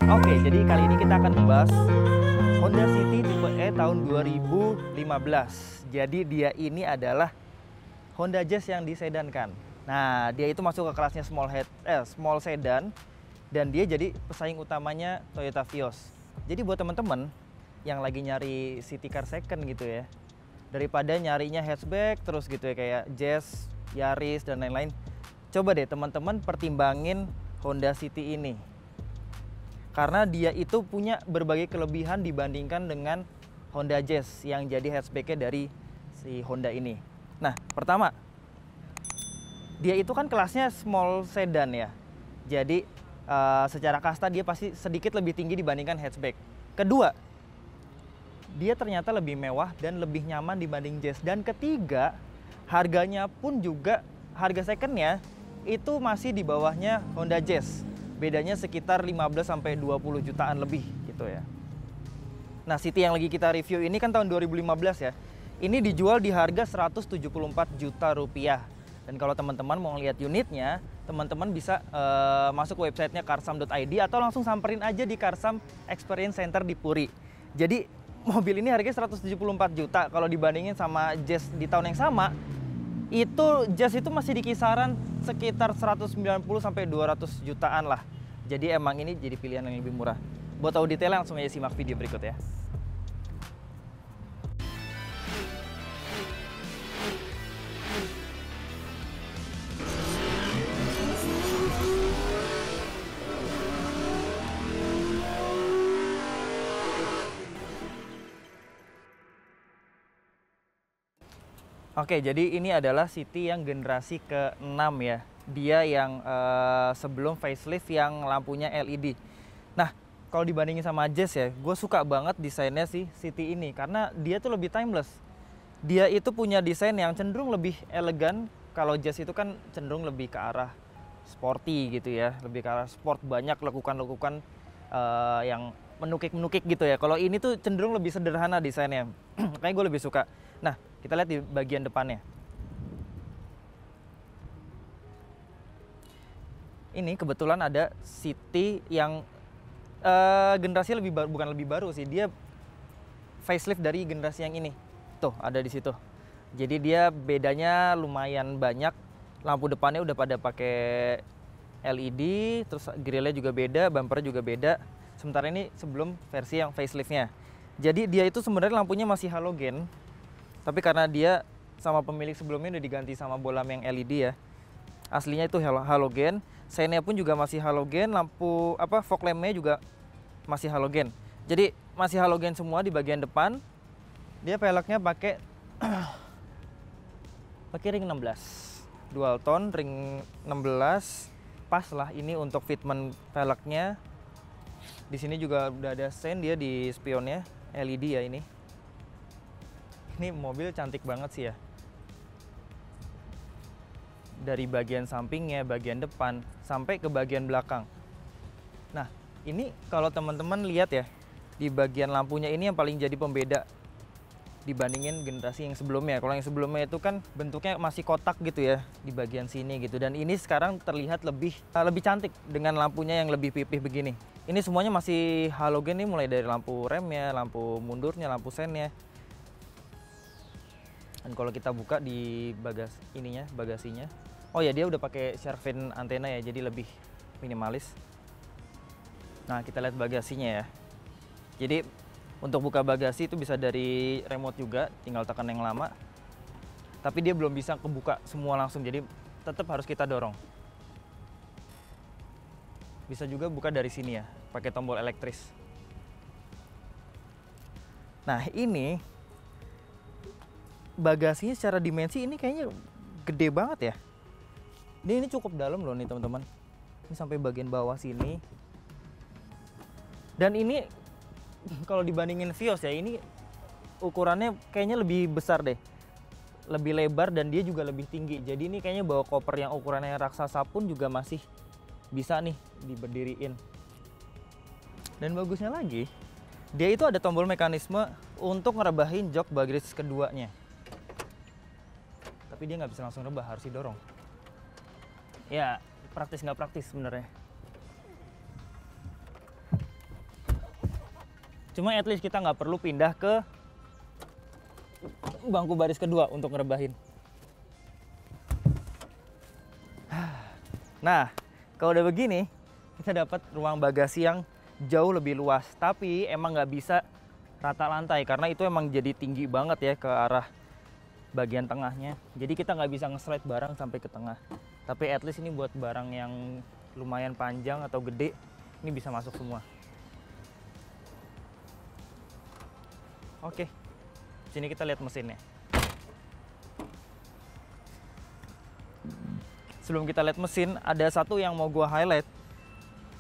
Oke, jadi kali ini kita akan membahas Honda City tipe E tahun 2015. Jadi dia ini adalah Honda Jazz yang disedankan. Nah, dia itu masuk ke kelasnya small sedan dan dia jadi pesaing utamanya Toyota Vios. Jadi buat teman-teman yang lagi nyari city car second gitu ya, daripada nyarinya hatchback terus gitu ya kayak Jazz, Yaris dan lain-lain, coba deh teman-teman pertimbangin Honda City ini. Karena dia itu punya berbagai kelebihan dibandingkan dengan Honda Jazz yang jadi hatchbacknya dari si Honda ini. Nah, pertama, dia itu kan kelasnya small sedan ya. Jadi secara kasta dia pasti sedikit lebih tinggi dibandingkan hatchback. Kedua, dia ternyata lebih mewah dan lebih nyaman dibanding Jazz. Dan ketiga, harganya pun juga harga secondnya itu masih di bawahnya Honda Jazz. Bedanya sekitar 15-20 jutaan lebih gitu ya. Nah, City yang lagi kita review ini kan tahun 2015 ya. Ini dijual di harga 174 juta rupiah. Dan kalau teman-teman mau lihat unitnya, teman-teman bisa masuk websitenya karsam.id atau langsung samperin aja di Karsam Experience Center di Puri. Jadi mobil ini harganya 174 juta. Kalau dibandingin sama Jazz di tahun yang sama, itu Jazz itu masih di kisaran sekitar 190-200 jutaan lah. Jadi emang ini jadi pilihan yang lebih murah. Buat tahu detailnya langsung aja simak video berikut ya. Oke, jadi ini adalah City yang generasi ke-6 ya. Dia yang sebelum facelift yang lampunya LED. Nah, kalau dibandingin sama Jazz ya, gue suka banget desainnya si City ini. Karena dia tuh lebih timeless. Dia itu punya desain yang cenderung lebih elegan. Kalau Jazz itu kan cenderung lebih ke arah sporty gitu ya. Lebih ke arah sport, banyak lekukan-lekukan yang menukik-menukik gitu ya. Kalau ini tuh cenderung lebih sederhana desainnya. Makanya gue lebih suka. Nah, kita lihat di bagian depannya. Ini kebetulan ada City yang generasi lebih baru, bukan lebih baru sih, dia facelift dari generasi yang ini. Tuh, ada di situ. Jadi dia bedanya lumayan banyak. Lampu depannya udah pada pakai LED, terus grillnya juga beda, bumpernya juga beda. Sementara ini sebelum versi yang faceliftnya. Jadi dia itu sebenarnya lampunya masih halogen. Tapi karena dia sama pemilik sebelumnya udah diganti sama bolam yang LED ya. Aslinya itu halogen, seinnya pun juga masih halogen, lampu fog lampnya juga masih halogen. Jadi masih halogen semua di bagian depan. Dia peleknya pakai ring 16. Dual tone ring 16. Pas lah ini untuk fitment peleknya. Di sini juga udah ada sen dia di spionnya, LED ya ini. Ini mobil cantik banget sih ya. Dari bagian sampingnya, bagian depan, sampai ke bagian belakang. Nah, ini kalau teman-teman lihat ya, di bagian lampunya ini yang paling jadi pembeda dibandingin generasi yang sebelumnya. Kalau yang sebelumnya itu kan bentuknya masih kotak gitu ya, di bagian sini gitu. Dan ini sekarang terlihat lebih cantik dengan lampunya yang lebih pipih begini. Ini semuanya masih halogen nih, mulai dari lampu remnya, lampu mundurnya, lampu sennya. Dan kalau kita buka di bagasinya, oh ya dia udah pakai shark fin antena ya, jadi lebih minimalis. Nah, kita lihat bagasinya ya. Jadi untuk buka bagasi itu bisa dari remote juga, tinggal tekan yang lama. Tapi dia belum bisa kebuka semua langsung, jadi tetap harus kita dorong. Bisa juga buka dari sini ya, pakai tombol elektris. Nah, ini bagasinya secara dimensi ini kayaknya gede banget ya. Ini cukup dalam loh nih teman-teman. Ini sampai bagian bawah sini. Dan ini kalau dibandingin Vios ya, ini ukurannya kayaknya lebih besar deh. Lebih lebar dan dia juga lebih tinggi. Jadi ini kayaknya bawa koper yang ukurannya raksasa pun juga masih bisa nih diberdiriin. Dan bagusnya lagi, dia itu ada tombol mekanisme untuk ngerebahin jok baris keduanya. Tapi dia nggak bisa langsung rebah, harus didorong. Ya, praktis nggak praktis sebenarnya. Cuma at least kita nggak perlu pindah ke bangku baris kedua untuk ngerebahin. Nah, kalau udah begini, kita dapat ruang bagasi yang jauh lebih luas. Tapi emang nggak bisa rata lantai karena itu emang jadi tinggi banget ya ke arah bagian tengahnya. Jadi kita nggak bisa nge-slide barang sampai ke tengah. Tapi at least ini buat barang yang lumayan panjang atau gede, ini bisa masuk semua. Oke, sini kita lihat mesinnya. Sebelum kita lihat mesin, ada satu yang mau gua highlight.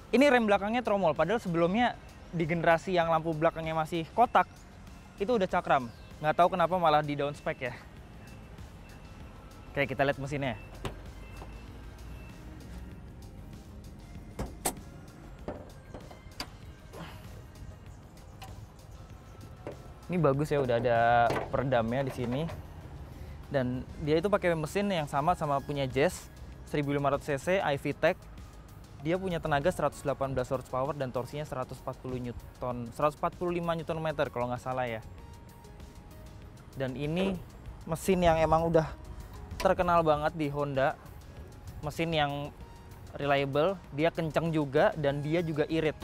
Ini rem belakangnya tromol, padahal sebelumnya di generasi yang lampu belakangnya masih kotak, itu udah cakram. Nggak tahu kenapa malah di down spec ya. Oke, kita lihat mesinnya. Ini bagus ya, udah ada peredamnya di sini. Dan dia itu pakai mesin yang sama punya Jazz 1500 cc iVTEC. Dia punya tenaga 118 horsepower dan torsinya 145 Nm kalau nggak salah ya. Dan ini mesin yang emang udah terkenal banget di Honda. Mesin yang reliable, dia kencang juga dan dia juga irit.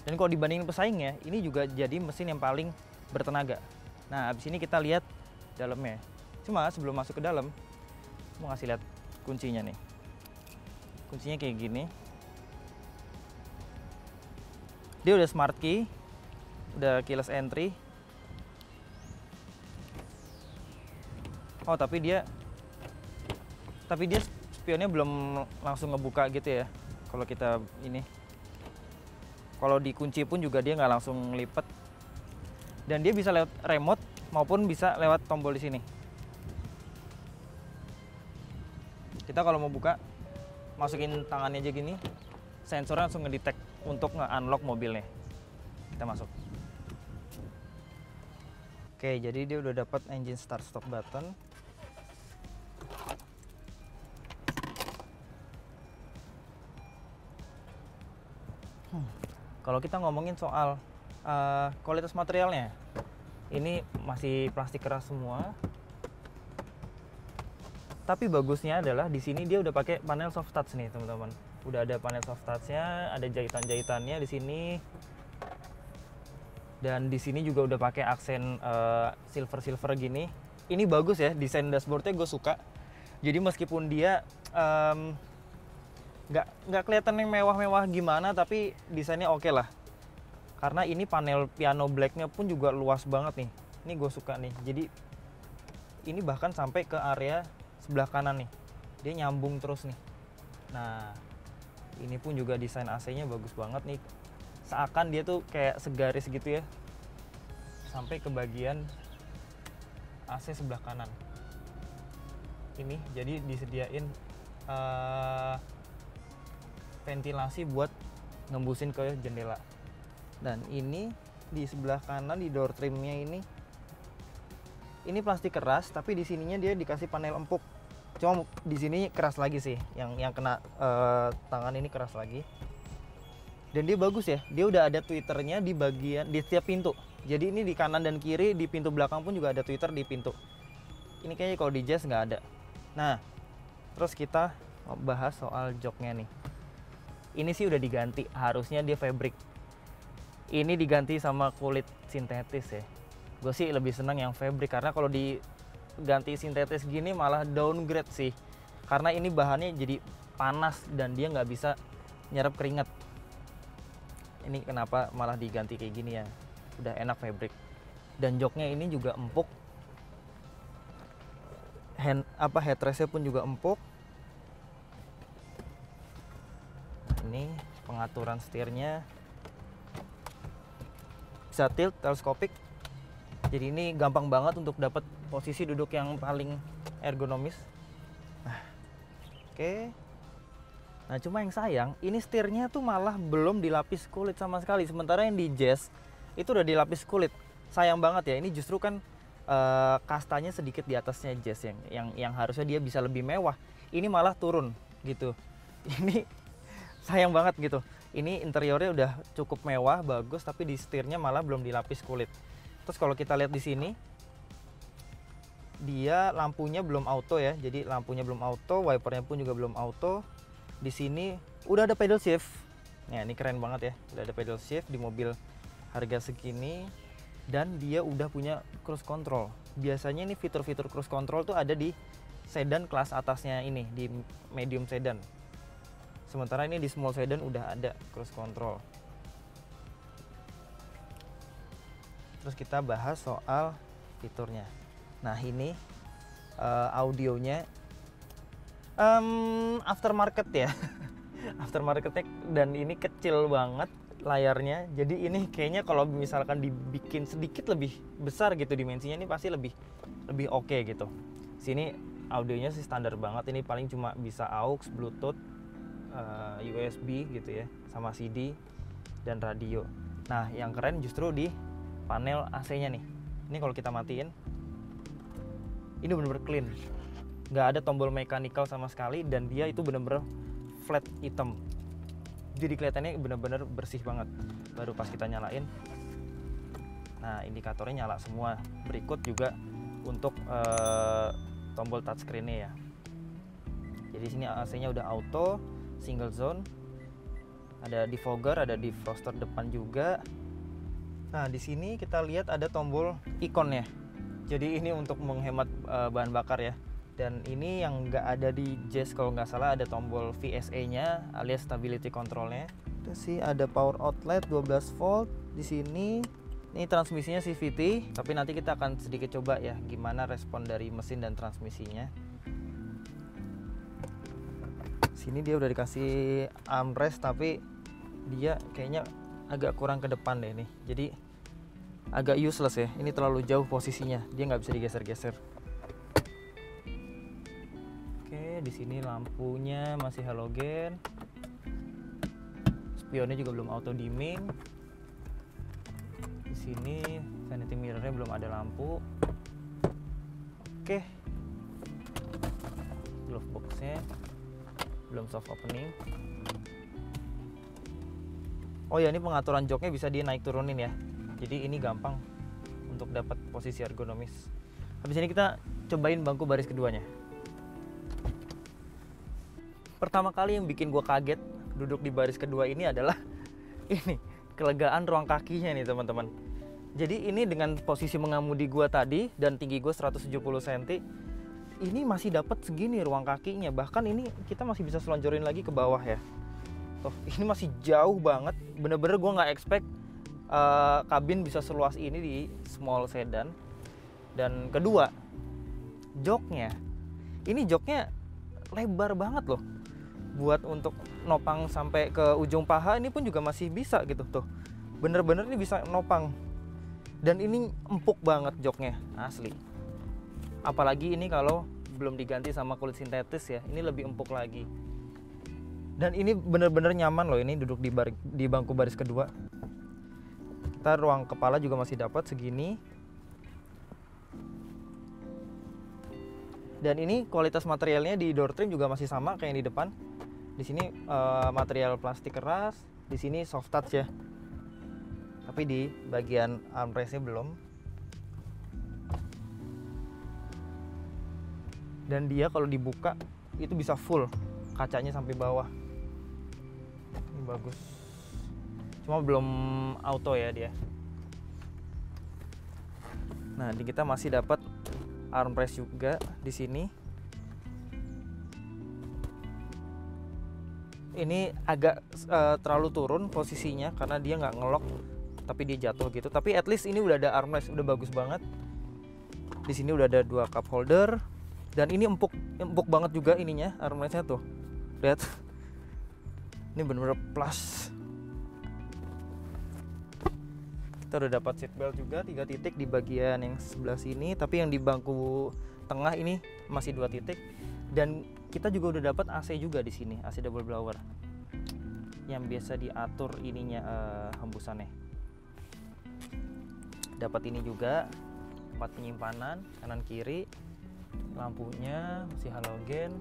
Dan kalau dibandingin pesaingnya, ini juga jadi mesin yang paling bertenaga. Nah, habis ini kita lihat dalamnya. Cuma sebelum masuk ke dalam, mau ngasih lihat kuncinya nih. Kuncinya kayak gini. Dia udah smart key, udah keyless entry. Oh, tapi dia spionnya belum langsung ngebuka gitu ya. Kalau kita ini. Kalau dikunci pun juga dia nggak langsung ngelipet. Dan dia bisa lewat remote maupun bisa lewat tombol di sini. Kita kalau mau buka, masukin tangannya aja gini, sensornya langsung ngedetect untuk nge-unlock mobilnya. Kita masuk. Oke, jadi dia udah dapat engine start stop button. Kalau kita ngomongin soal kualitas materialnya, ini masih plastik keras semua. Tapi bagusnya adalah di sini dia udah pakai panel soft touch nih, teman-teman. Udah ada panel soft touch-nya, ada jahitan-jahitannya di sini. Dan di sini juga udah pakai aksen silver gini. Ini bagus ya, desain dashboardnya gue suka. Jadi meskipun dia nggak kelihatan yang mewah-mewah gimana, tapi desainnya oke lah. Karena ini panel piano blacknya pun juga luas banget nih. Ini gue suka nih. Jadi ini bahkan sampai ke area sebelah kanan nih. Dia nyambung terus nih. Nah, ini pun juga desain AC-nya bagus banget nih. Seakan dia tuh kayak segaris gitu ya. Sampai ke bagian AC sebelah kanan. Ini jadi disediain ventilasi buat ngembusin ke jendela. Dan ini di sebelah kanan di door trimnya ini plastik keras, tapi di sininya dia dikasih panel empuk. Cuma di sini keras lagi sih, yang kena tangan ini keras lagi. Dan dia bagus ya, dia udah ada tweeternya di bagian di setiap pintu. Jadi ini di kanan dan kiri, di pintu belakang pun juga ada tweeter di pintu. Ini kayaknya kalau di Jazz nggak ada. Nah, terus kita bahas soal joknya nih. Ini sih udah diganti, harusnya dia fabric. Ini diganti sama kulit sintetis ya. Gue sih lebih senang yang fabric karena kalau diganti sintetis gini malah downgrade sih. Karena ini bahannya jadi panas dan dia nggak bisa nyerap keringat. Ini kenapa malah diganti kayak gini ya. Udah enak fabric. Dan joknya ini juga empuk. Headrestnya pun juga empuk. Ini pengaturan setirnya bisa tilt teleskopik, jadi ini gampang banget untuk dapat posisi duduk yang paling ergonomis. Oke. Nah, cuma yang sayang ini setirnya tuh malah belum dilapis kulit sama sekali, sementara yang di Jazz itu udah dilapis kulit. Sayang banget ya, ini justru kan kastanya sedikit di atasnya Jazz yang harusnya dia bisa lebih mewah, ini malah turun gitu. Ini sayang banget gitu. Ini interiornya udah cukup mewah, bagus, tapi di setirnya malah belum dilapis kulit. Terus kalau kita lihat di sini, dia lampunya belum auto ya. Jadi lampunya belum auto, wipernya pun juga belum auto. Di sini udah ada pedal shift. Nah, ini keren banget ya. Udah ada pedal shift di mobil harga segini, dan dia udah punya cruise control. Biasanya ini fitur-fitur cruise control tuh ada di sedan kelas atasnya ini, di medium sedan. Sementara ini di small sedan udah ada cruise control. Terus kita bahas soal fiturnya. Nah, ini audionya aftermarket ya. Aftermarketnya, dan ini kecil banget layarnya. Jadi ini kayaknya kalau misalkan dibikin sedikit lebih besar gitu dimensinya, ini pasti lebih oke gitu. Sini audionya sih standar banget, ini paling cuma bisa aux, bluetooth, USB gitu ya, sama CD dan radio. Nah, yang keren justru di panel AC-nya nih. Ini kalau kita matiin, ini bener-bener clean, nggak ada tombol mechanical sama sekali, dan dia itu bener-bener flat hitam. Jadi kelihatannya bener-bener bersih banget. Baru pas kita nyalain, nah indikatornya nyala semua. Berikut juga untuk tombol touchscreen-nya ya. Jadi sini AC-nya udah auto, single zone, ada defogger, ada defroster depan juga. Nah, di sini kita lihat ada tombol ikonnya. Jadi ini untuk menghemat bahan bakar ya. Dan ini yang nggak ada di Jazz, kalau nggak salah ada tombol VSA-nya alias stability control-nya. Terus sih ada power outlet 12 volt di sini. Ini transmisinya CVT, tapi nanti kita akan sedikit coba ya gimana respon dari mesin dan transmisinya. Sini dia udah dikasih armrest, tapi dia kayaknya agak kurang ke depan deh nih. Jadi agak useless ya. Ini terlalu jauh posisinya, dia nggak bisa digeser-geser. Oke, di sini lampunya masih halogen. Spionnya juga belum auto dimming. Di sini vanity mirrornya belum ada lampu. Oke, glove boxnya belum soft opening. Oh ya, ini pengaturan joknya bisa di naik turunin ya. Jadi ini gampang untuk dapat posisi ergonomis. Habis ini kita cobain bangku baris keduanya. Pertama kali yang bikin gue kaget duduk di baris kedua ini adalah ini kelegaan ruang kakinya nih teman-teman. Jadi ini dengan posisi mengemudi gue tadi dan tinggi gue 170 cm, ini masih dapat segini ruang kakinya. Bahkan ini kita masih bisa selonjorin lagi ke bawah ya. Tuh, ini masih jauh banget. Bener-bener gue nggak expect kabin bisa seluas ini di small sedan. Dan kedua, joknya. Ini joknya lebar banget loh. Buat untuk nopang sampai ke ujung paha ini pun juga masih bisa gitu tuh. Bener-bener ini bisa nopang. Dan ini empuk banget joknya, asli. Apalagi ini kalau belum diganti sama kulit sintetis ya, ini lebih empuk lagi. Dan ini bener-bener nyaman loh ini duduk di bangku baris kedua. Kita ruang kepala juga masih dapat segini. Dan ini kualitas materialnya di door trim juga masih sama kayak yang di depan. Di sini material plastik keras, di sini soft touch ya. Tapi di bagian armrestnya belum. Dan dia kalau dibuka itu bisa full kacanya sampai bawah. Ini bagus. Cuma belum auto ya dia. Nah, di kita masih dapat armrest juga di sini. Ini agak terlalu turun posisinya karena dia nggak ngelok, tapi dia jatuh gitu. Tapi at least ini udah ada armrest, udah bagus banget. Di sini udah ada 2 cup holder. Dan ini empuk banget juga ininya, armrestnya tuh. Lihat. Ini bener-bener plus. Kita udah dapat seat belt juga 3 titik di bagian yang sebelah sini, tapi yang di bangku tengah ini masih 2 titik. Dan kita juga udah dapat AC juga di sini, AC double blower. Yang biasa diatur ininya hembusannya. Dapat ini juga, tempat penyimpanan kanan kiri. Lampunya masih halogen.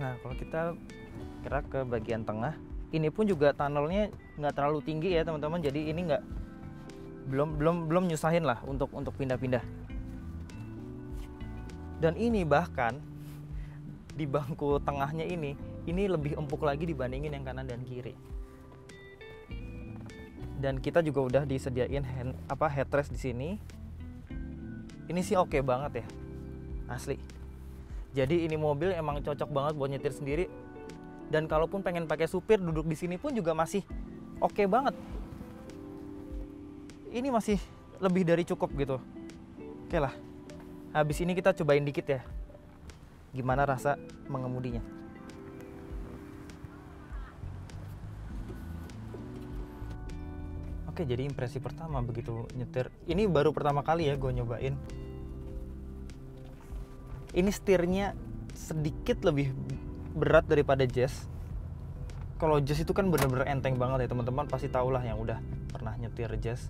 Nah, kalau kita gerak ke bagian tengah, ini pun juga tunnelnya nggak terlalu tinggi ya teman-teman, jadi ini nggak belum nyusahin lah untuk pindah-pindah. Dan ini bahkan di bangku tengahnya ini lebih empuk lagi dibandingin yang kanan dan kiri. Dan kita juga udah disediain headrest di sini. Ini sih oke banget ya, asli. Jadi ini mobil emang cocok banget buat nyetir sendiri. Dan kalaupun pengen pakai supir, duduk di sini pun juga masih oke banget. Ini masih lebih dari cukup gitu. Oke lah. Habis ini kita cobain dikit ya, gimana rasa mengemudinya. Oke, jadi impresi pertama begitu nyetir. Ini baru pertama kali ya gue nyobain. Ini setirnya sedikit lebih berat daripada Jazz. Kalau Jazz itu kan bener-bener enteng banget ya teman-teman, pasti tau lah yang udah pernah nyetir Jazz.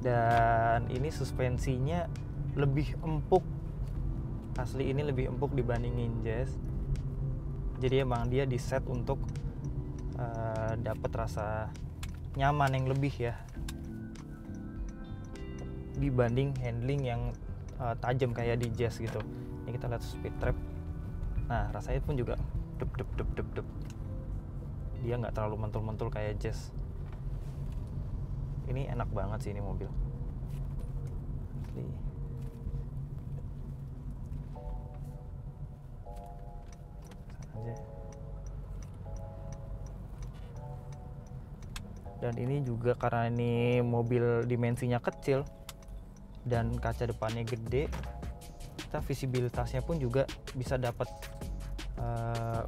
Dan ini suspensinya lebih empuk. Asli ini lebih empuk dibandingin Jazz. Jadi emang dia diset untuk dapat rasa nyaman yang lebih ya, dibanding handling yang tajam kayak di Jazz gitu. Ini kita lihat speed trap. Nah, rasanya pun juga dep. Dia nggak terlalu mentul-mentul kayak Jazz. Ini enak banget sih ini mobil. Asli. Aja. Dan ini juga karena ini mobil dimensinya kecil dan kaca depannya gede, kita visibilitasnya pun juga bisa dapat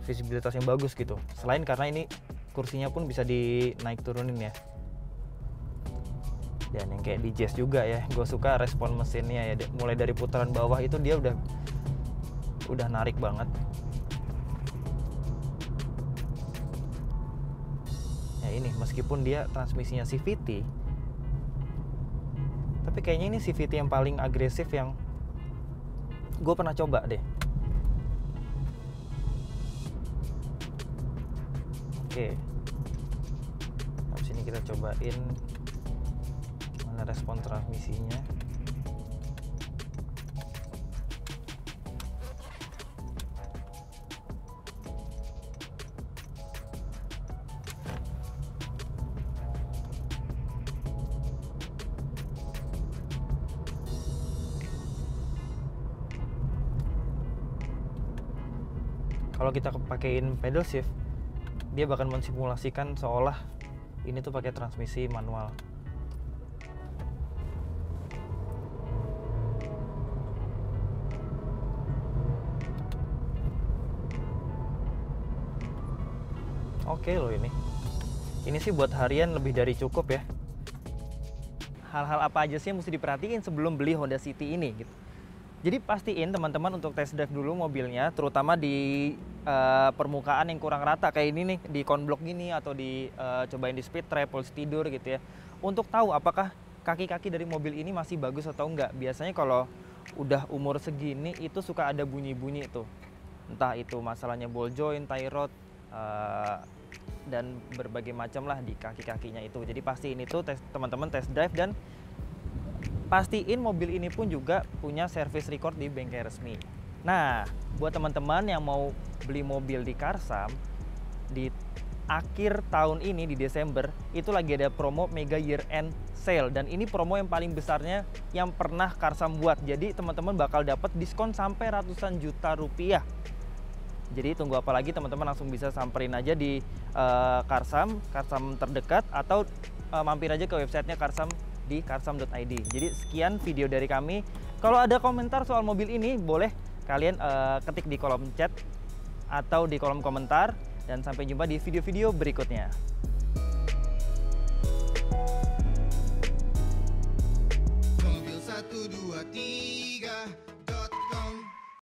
visibilitas yang bagus gitu. Selain karena ini kursinya pun bisa dinaik turunin ya. Dan yang kayak di Jazz juga ya, gue suka respon mesinnya ya. Mulai dari putaran bawah itu dia udah narik banget. Ini meskipun dia transmisinya CVT, tapi kayaknya ini CVT yang paling agresif yang gue pernah coba deh. Oke, habis ini kita cobain gimana respon transmisinya. Kalau kita pakein pedal shift, dia bahkan mensimulasikan seolah ini tuh pakai transmisi manual. Oke loh ini. Ini sih buat harian lebih dari cukup ya. Hal-hal apa aja sih yang mesti diperhatiin sebelum beli Honda City ini gitu. Jadi pastiin teman-teman untuk test drive dulu mobilnya, terutama di permukaan yang kurang rata kayak ini nih, di konblok gini, atau cobain di speed trap, polisi tidur gitu ya, untuk tahu apakah kaki-kaki dari mobil ini masih bagus atau enggak. Biasanya kalau udah umur segini itu suka ada bunyi-bunyi tuh, entah itu masalahnya ball joint, tie rod, dan berbagai macam lah di kaki-kakinya itu. Jadi pastiin itu teman-teman test drive, dan pastiin mobil ini pun juga punya service record di bengkel resmi. Nah, buat teman-teman yang mau beli mobil di Karsam di akhir tahun ini di Desember, itu lagi ada promo Mega Year End Sale, dan ini promo yang paling besarnya yang pernah Karsam buat. Jadi teman-teman bakal dapat diskon sampai ratusan juta rupiah. Jadi tunggu apa lagi teman-teman, langsung bisa samperin aja di Karsam terdekat, atau mampir aja ke websitenya Karsam di karsam.id. Jadi sekian video dari kami. Kalau ada komentar soal mobil ini, boleh kalian ketik di kolom chat atau di kolom komentar. Dan sampai jumpa di video-video berikutnya.